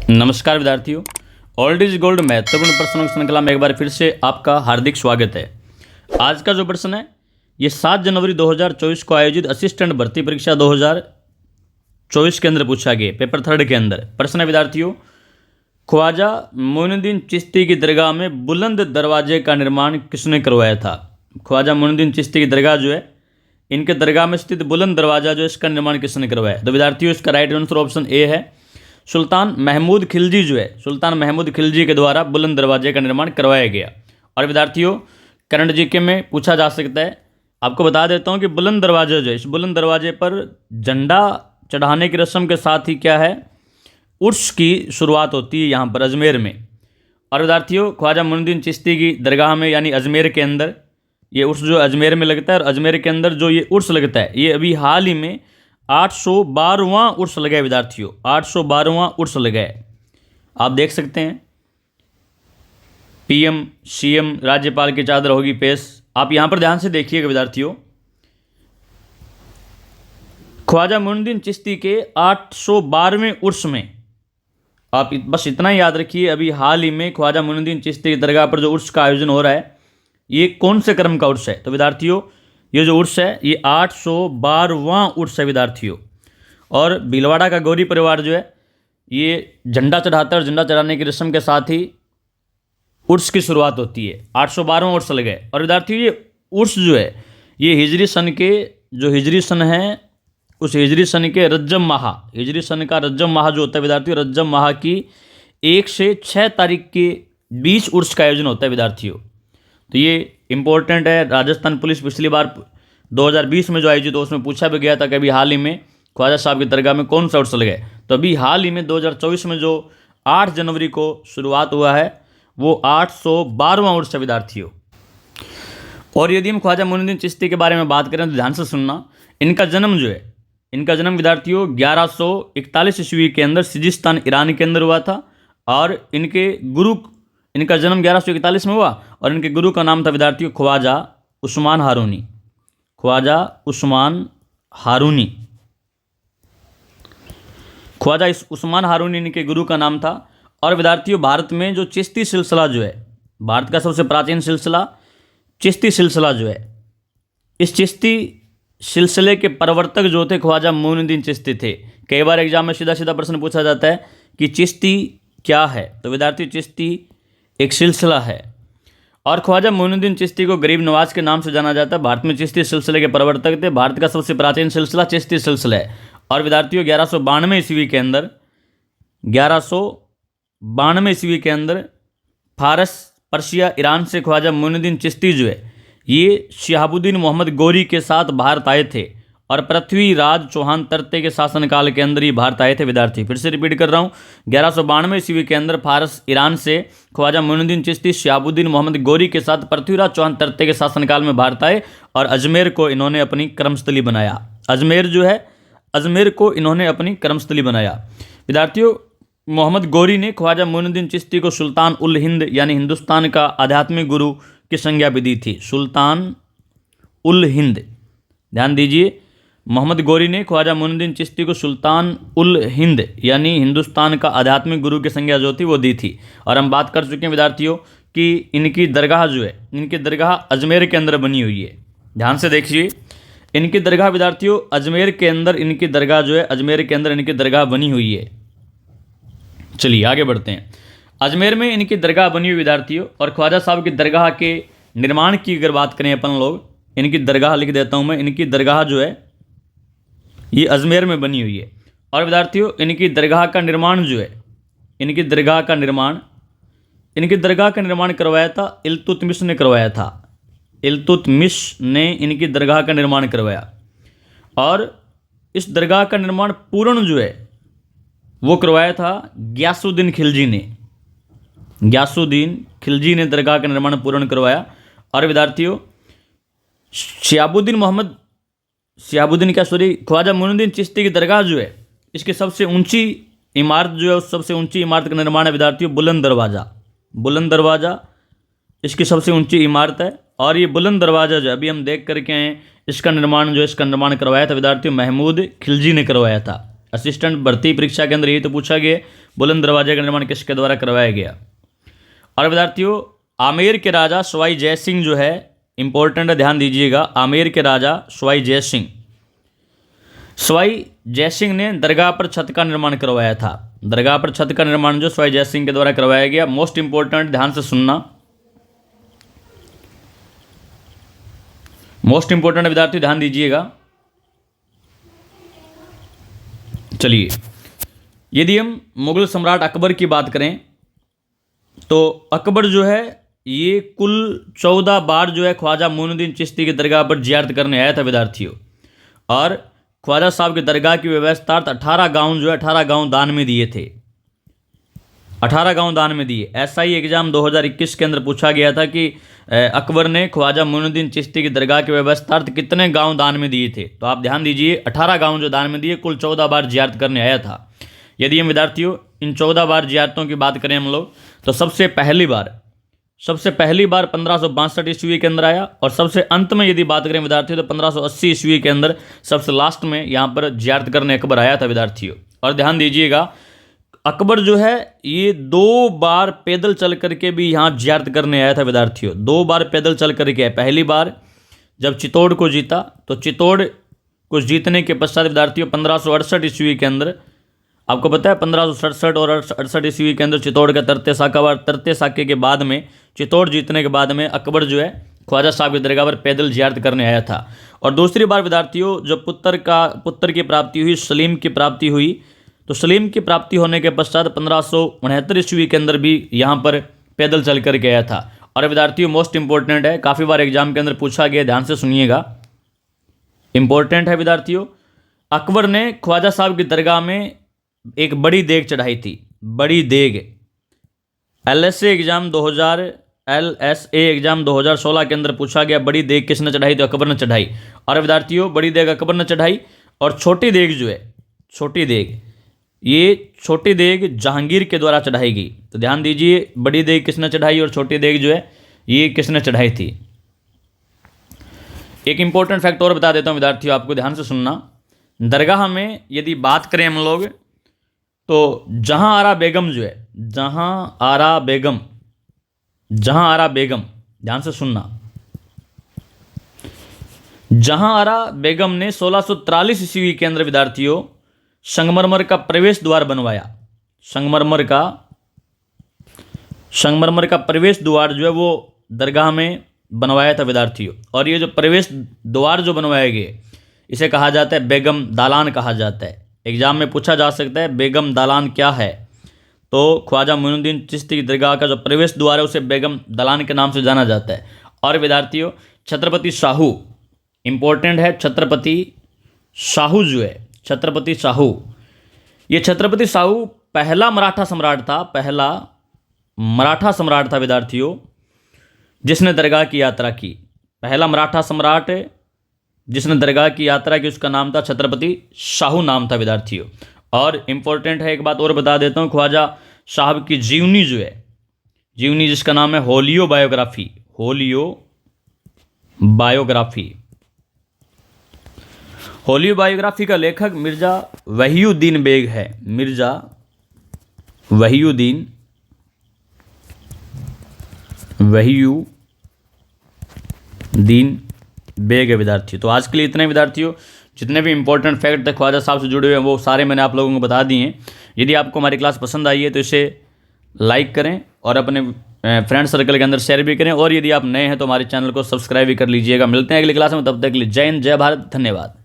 नमस्कार विद्यार्थियों, old is gold महत्वपूर्ण प्रश्नों की श्रृंखला में एक बार फिर से आपका हार्दिक स्वागत है। आज का जो प्रश्न है ये 7 जनवरी 2024 को आयोजित असिस्टेंट भर्ती परीक्षा 2024 के अंदर पूछा गया, पेपर 3 के अंदर। प्रश्न है विद्यार्थियों, ख्वाजा मोइनुद्दीन चिश्ती की दरगाह में बुलंद दरवाजे का निर्माण किसने करवाया था? ख्वाजा मोइनुद्दीन चिश्ती की दरगाह जो है, इनके दरगाह में स्थित बुलंद दरवाजा जो है, इसका निर्माण किसने करवाया? तो विद्यार्थियों इसका राइट आंसर ऑप्शन ए है, सुल्तान महमूद खिलजी जो है, सुल्तान महमूद खिलजी के द्वारा बुलंद दरवाजे का निर्माण करवाया गया। और विद्यार्थियों करंट जीके में पूछा जा सकता है, आपको बता देता हूँ कि बुलंद दरवाजा जो है, इस बुलंद दरवाजे पर झंडा चढ़ाने की रस्म के साथ ही क्या है, उर्स की शुरुआत होती है यहाँ पर अजमेर में। और विद्यार्थियों ख्वाजा मोइनुद्दीन चिश्ती की दरगाह में यानी अजमेर के अंदर ये उर्स जो अजमेर में लगता है, और अजमेर के अंदर जो ये उर्स लगता है, ये अभी हाल ही में 812वां उर्स लगा है विद्यार्थियों, 812वां उर्स लगा है। आप देख सकते हैं पीएम सीएम राज्यपाल की चादर होगी पेश। आप यहाँ पर ध्यान से देखिएगा विद्यार्थियों, ख्वाजा मोइनुद्दीन चिश्ती के 812वें उर्स में, आप बस इतना ही याद रखिए, अभी हाल ही में ख्वाजा मोइनुद्दीन चिश्ती की दरगाह पर जो उर्स का आयोजन हो रहा है, ये कौन से क्रम का उर्स है? तो विद्यार्थियों ये जो उर्स है ये 812वां उर्स है विद्यार्थियों। और भीलवाड़ा का गौरी परिवार जो है ये झंडा चढ़ाता है, और झंडा चढ़ाने की रस्म के साथ ही उर्स की शुरुआत होती है। 812वां उर्स लगे। और विद्यार्थियों ये उर्स जो है ये हिजरी सन के, जो हिजरी सन है उस हिजरी सन के रज्जब माह, हिजरी सन का रज्जब माह जो होता है विद्यार्थियों, रज्जब माह की 1 से 6 तारीख के बीच उर्स का आयोजन होता है विद्यार्थियों। तो ये इंपॉर्टेंट है। राजस्थान पुलिस पिछली बार 2020 में जो आयोजित हो उसमें पूछा भी गया था कि अभी हाल ही में ख्वाजा साहब की दरगाह में कौन सा उर्स लगे। तो अभी हाल ही में 2024 में जो 8 जनवरी को शुरुआत हुआ है वो 812वां उर्स है विद्यार्थियों। और यदि हम ख्वाजा मोइनुद्दीन चिश्ती के बारे में बात करें तो ध्यान से सुनना, इनका जन्म जो है, इनका जन्म विद्यार्थियों 1141 ईस्वी के अंदर सिजिस्तान ईरान के अंदर हुआ था। और इनका जन्म 1141 में हुआ, और इनके गुरु का नाम था विद्यार्थियों ख्वाजा उस्मान हारूनी, ख्वाजा उस्मान हारूनी, ख्वाजा उस्मान हारूनी इनके गुरु का नाम था। और विद्यार्थियों भारत में जो चिश्ती सिलसिला जो है, भारत का सबसे प्राचीन सिलसिला चिश्ती सिलसिला जो है, इस चिश्ती सिलसिले के प्रवर्तक जो थे ख्वाजा मोइनुद्दीन चिश्ती थे। कई बार एग्जाम में सीधा सीधा प्रश्न पूछा जाता है कि चिश्ती क्या है? तो विद्यार्थियों चिश्ती एक सिलसिला है। और ख्वाजा मोइनुद्दीन चिश्ती को गरीब नवाज के नाम से जाना जाता है। भारत में चिश्ती सिलसिले के प्रवर्तक थे। भारत का सबसे प्राचीन सिलसिला चिश्ती सिलसिला है। और विद्यार्थियों 1192 ईस्वी के अंदर, 1192 ईस्वी के अंदर फारस, पर्शिया, ईरान से ख्वाजा मोइनुद्दीन चिश्ती जो है ये शिहाबुद्दीन मोहम्मद गौरी के साथ भारत आए थे। और पृथ्वीराज चौहान तरते के शासनकाल के अंदर ही भारत आए थे विद्यार्थी। फिर से रिपीट कर रहा हूँ, 1192 ईस्वी के अंदर फारस, ईरान से ख्वाजा मोइनुद्दीन चिश्ती शिहाबुद्दीन मोहम्मद गौरी के साथ पृथ्वीराज चौहान तरते के शासनकाल में भारत आए, और अजमेर को इन्होंने अपनी कर्मस्थली बनाया। अजमेर जो है, अजमेर को इन्होंने अपनी कर्मस्थली बनाया। विद्यार्थियों मोहम्मद गौरी ने ख्वाजा मोइनुद्दीन चिश्ती को सुल्तान उल हिंद यानी हिंदुस्तान का आध्यात्मिक गुरु की संज्ञा भी दी थी। सुल्तान उल हिंद, ध्यान दीजिए, मोहम्मद गौरी ने ख्वाजा मोइनुद्दीन चिश्ती को सुल्तान उल हिंद यानी हिंदुस्तान का आध्यात्मिक गुरु की संज्ञा जो थी वो दी थी। और हम बात कर चुके हैं विद्यार्थियों कि इनकी दरगाह जो है, इनकी दरगाह अजमेर के अंदर बनी हुई है। ध्यान से देखिए, इनकी दरगाह विद्यार्थियों अजमेर के अंदर, इनकी दरगाह जो है अजमेर के अंदर इनकी दरगाह बनी हुई है। चलिए आगे बढ़ते हैं। अजमेर में इनकी दरगाह बनी हुई विद्यार्थियों। और ख्वाजा साहब की दरगाह के निर्माण की अगर बात करें अपन लोग, इनकी दरगाह लिख देता हूँ मैं, इनकी दरगाह जो है ये अजमेर में बनी हुई है। और विद्यार्थियों इनकी दरगाह का निर्माण जो है, इनकी दरगाह का निर्माण करवाया था इल्तुतमिश ने करवाया था। इल्तुतमिश ने इनकी दरगाह का निर्माण करवाया। और इस दरगाह का निर्माण पूर्ण जो है वो करवाया था गियासुद्दीन खिलजी ने। गियासुद्दीन खिलजी ने दरगाह का निर्माण पूर्ण करवाया। और विद्यार्थियों ख्वाजा मोइनुद्दीन चिश्ती की दरगाह जो है, इसकी सबसे ऊंची इमारत जो है, उस सबसे ऊंची इमारत का निर्माण है विद्यार्थियों बुलंद दरवाज़ा। बुलंद दरवाज़ा इसकी सबसे ऊंची इमारत है। और ये बुलंद दरवाज़ा जो अभी हम देख करके आए, इसका निर्माण करवाया था विद्यार्थियों महमूद खिलजी ने करवाया था। असिस्टेंट भर्ती परीक्षा के अंदर यही तो पूछा गया, बुलंद दरवाजे का निर्माण किसके द्वारा करवाया गया। और विद्यार्थियों, आमेर के राजा सवाई जय सिंह जो है, इंपॉर्टेंट है, ध्यान दीजिएगा। आमेर के राजा सवाई जय सिंह, सवाई जय सिंह ने दरगाह पर छत का निर्माण करवाया था। दरगाह पर छत का निर्माण जो सवाई जय सिंह के द्वारा करवाया गया। मोस्ट इंपॉर्टेंट, ध्यान से सुनना, मोस्ट इंपॉर्टेंट विद्यार्थी ध्यान दीजिएगा। चलिए, यदि हम मुगल सम्राट अकबर की बात करें तो अकबर जो है ये कुल 14 बार जो है ख्वाजा मोइनुद्दीन चिश्ती की दरगाह पर जियारत करने आया था विद्यार्थियों। और ख्वाजा साहब की दरगाह की व्यवस्था 18 गांव जो है 18 गांव दान में दिए थे, 18 गांव दान में दिए। SI एग्जाम 2021 के अंदर पूछा गया था कि अकबर ने ख्वाजा मोइनुद्दीन चिश्ती की दरगाह की व्यवस्था कितने गांव दान में दिए थे, तो आप ध्यान दीजिए 18 गांव जो दान में दिए, कुल 14 बार जियारत करने आया था। यदि हम विद्यार्थियों इन 14 बार जियारतों की बात करें हम लोग, तो सबसे पहली बार 1562 ईस्वी के अंदर आया, और सबसे अंत में यदि बात करें विद्यार्थियों तो 1580 ईस्वी के अंदर सबसे लास्ट में यहाँ पर जियारत करने अकबर आया था विद्यार्थियों। और ध्यान दीजिएगा, अकबर जो है ये 2 बार पैदल चल करके भी यहाँ जियारत करने आया था विद्यार्थियों, 2 बार पैदल चल करके आया। पहली बार जब चित्तौड़ को जीता, तो चित्तौड़ को जीतने के पश्चात विद्यार्थियों 1568 ईस्वी के अंदर, आपको पता है 1567 और 68 ईस्वी के अंदर चित्तौड़ का तरते साके के बाद में, चित्तौड़ जीतने के बाद में अकबर जो है ख्वाजा साहब की दरगाह पर पैदल जियारत करने आया था। और दूसरी बार विद्यार्थियों जब पुत्र की प्राप्ति हुई, सलीम की प्राप्ति हुई, तो सलीम की प्राप्ति होने के पश्चात 1569 ईस्वी के अंदर भी यहाँ पर पैदल चल कर के आया था। और विद्यार्थियों मोस्ट इंपॉर्टेंट है, काफ़ी बार एग्जाम के अंदर पूछा गया, ध्यान से सुनिएगा, इंपॉर्टेंट है विद्यार्थियों। अकबर ने ख्वाजा साहब की दरगाह में एक बड़ी देग चढ़ाई थी, बड़ी देग। LSA एग्जाम 2016 के अंदर पूछा गया बड़ी देग किसने चढ़ाई, तो अकबर ने चढ़ाई। और विद्यार्थियों बड़ी देग अकबर ने चढ़ाई, और छोटी देग जो है, छोटी देग, ये छोटी देग जहांगीर के द्वारा चढ़ाई गई। तो ध्यान दीजिए, बड़ी देग किसने चढ़ाई और छोटी देग जो है ये किसने चढ़ाई थी। एक इंपॉर्टेंट फैक्ट और बता देता हूँ विद्यार्थियों, आपको ध्यान से सुनना। दरगाह में यदि बात करें हम लोग, तो जहां आरा बेगम जो है, जहां आरा बेगम, ध्यान से सुनना, जहां आरा बेगम ने 1643 ईस्वी के अंदर विद्यार्थियों संगमरमर का प्रवेश द्वार बनवाया। संगमरमर का प्रवेश द्वार जो है वो दरगाह में बनवाया था विद्यार्थियों। और ये जो प्रवेश द्वार जो बनवाया गया इसे कहा जाता है बेगम दालान कहा जाता है। एग्जाम में पूछा जा सकता है बेगम दालान क्या है, तो ख्वाजा मोइनुद्दीन चिश्ती की दरगाह का जो प्रवेश द्वार है उसे बेगम दालान के नाम से जाना जाता है। और विद्यार्थियों छत्रपति शाहू, इंपॉर्टेंट है, छत्रपति शाहू जो है, छत्रपति शाहू, ये छत्रपति शाहू पहला मराठा सम्राट था विद्यार्थियों जिसने दरगाह की यात्रा की। पहला मराठा सम्राट जिसने दरगाह की यात्रा की उसका नाम था छत्रपति शाहू नाम था विद्यार्थियों। और इम्पोर्टेंट है, एक बात और बता देता हूँ, ख्वाजा साहब की जीवनी जो है, जीवनी जिसका नाम है होलियो बायोग्राफी, होलियो बायोग्राफी का लेखक मिर्जा वहीउद्दीन बेग है, मिर्जा वहीउद्दीन बेग है विद्यार्थियों। तो आज के लिए इतने विद्यार्थियों, जितने भी इंपॉर्टेंट फैक्ट थे ख्वाजा साहब से जुड़े हुए हैं वो सारे मैंने आप लोगों को बता दिए हैं। यदि आपको हमारी क्लास पसंद आई है तो इसे लाइक करें और अपने फ्रेंड सर्कल के अंदर शेयर भी करें, और यदि आप नए हैं तो हमारे चैनल को सब्सक्राइब भी कर लीजिएगा। मिलते हैं अगली क्लास में, तब तक के लिए जय हिंद, जय भारत, धन्यवाद।